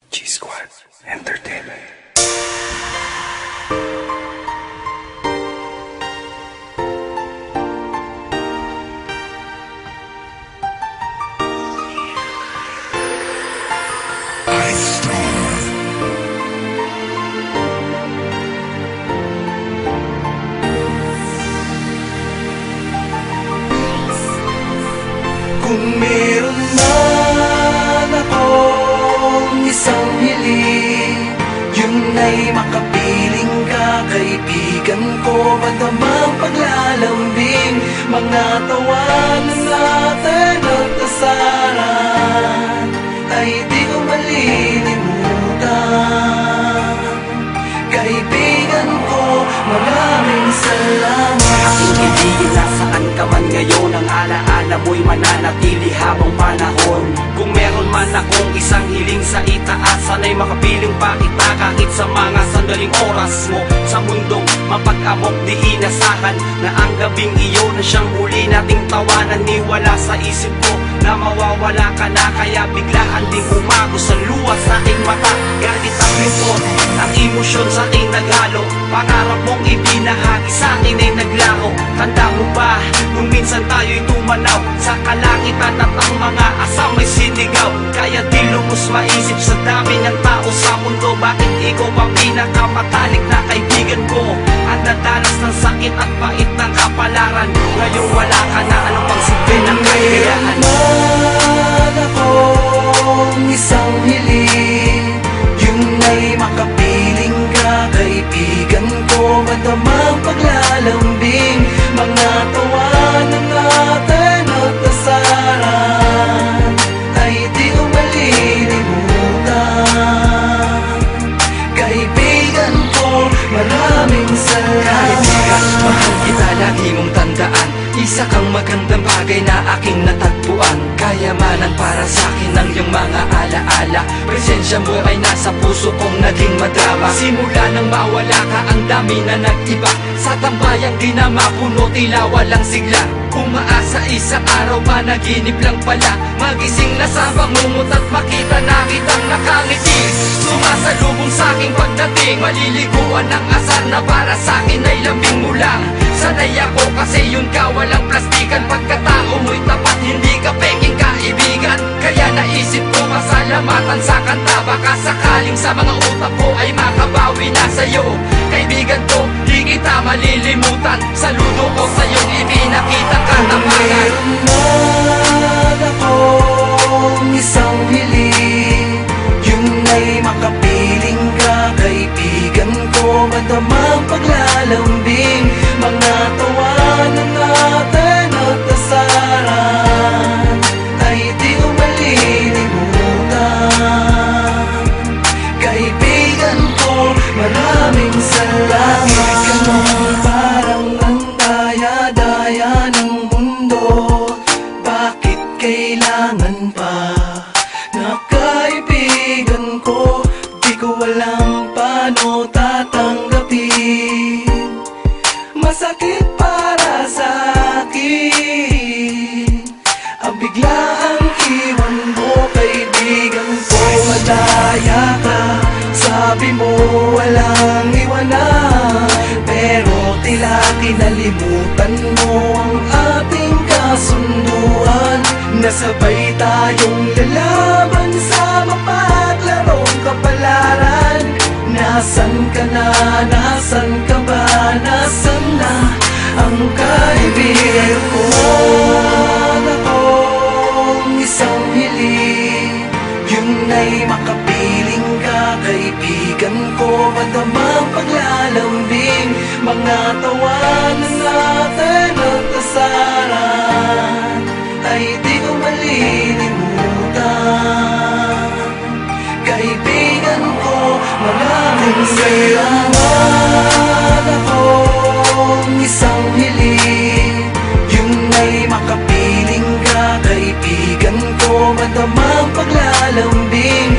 G-Squad Entertainment. Kung meron man akong isang hiling, yun ay makapiling ka, kaibigan ko. Madamang paglalambing, mga tawanan natin at dasaran ay di ko malilimutan. Kaibigan ko, maraming salamat. Aking ibigin, nasaan ka man ngayon, ang alaala mo'y mananatili habang panahon. Kung meron man akong isang hiling sa itaas, sana'y makapiling pa kita kahit sa mga sandaling oras mo sa mundong mapag-amok. Di inasahan na ang gabing iyon na siyang huli nating tawanan. Ni wala sa isip ko na mawawala ka na, kaya biglaan ding umagos sa luwas sa aking mata. Galit ang lungkot, ang emosyon sa aking naghalo. Pangarap mong ibinahagi sa akin ay naglaho. Tanda mo ba, nung minsan tayo'y tumanaw sa kalangitan at ang mga asam ay sinigaw. Kaya di lumos maisip sa dami ng tao sa mundo, bakit ikaw ang pinakamatalik na kaibigan ko? Ang dadalas ng sakit at pait ng kapalaran, ngayong wala ka na, ano pang silbi ng kaibigan? Man akong isang hiling, yun ay makapiling ka, kaibigan ko. Madamang paglalambing, mga tawanan natin at dasaran ay di ko malilimutan. Kaibigan ko, maraming salamat. Mahal kita, lagi mong tandaan, isa kang magandang bagay na aking natagpuan. Kayamanan para sa akin ang iyong mga alaala. Presensya mo ay nasa puso kong naging madrama. Simula nang mawala ka, ang dami na nag-iba. Sa tambayang di na mapuno, tila walang sigla. Umaasa isang araw, panaginip lang pala. Magising na sa bangungot at makita na kitang nakangiti. Sumasalubong sa aking pagdating, maliliguan ng asar na para sa akin ay lambing mo lang. Sanay ako kasi yun ka, walang plastikan. Pagkatao mo'y tapat, hindi ka peking kaibigan. Kaya naisip ko pasalamatan sa kanta, baka sakaling sa mga utak ko ay makabawi na sa'yo. Kaibigan ko, di kita malilimutan. Saludo ko sa iyong ipinakita katapangan. Kung meron man akong isang hiling, yun ay makapiling ka, kaibigan ko. Madamang paglalambing, mga tawanan natin at dasaran ay di ko malilimutan. Kaibigan ko, maraming salamat. Ka noon parang ang daya-daya ng mundo, bakit kailangan pa na kaibigan ko? Di ko alam paano tatanggapin. Masakit para sa akin ang biglaang iwan mo, kaibigan ko. Madaya ka, sabi mo walang iwanan, pero tila kinalimutan mo ang ating kasunduan. Nasabay tayong lalaban sa mapaglarong kapalaran. Nasaan ka na? Nasaan ka ba? Nasaan na ang kaibigan ko? Akong isang hiling, yun ay makapiling ka, kaibigan ko. Madamang paglalambing, mga tawanan natin at dasaran ay di ko malilimutan. Kaibigan ko, maraming salamat. Akong isang hiling, yun ay makapiling ka, kaibigan ko. Madamang paglalambing,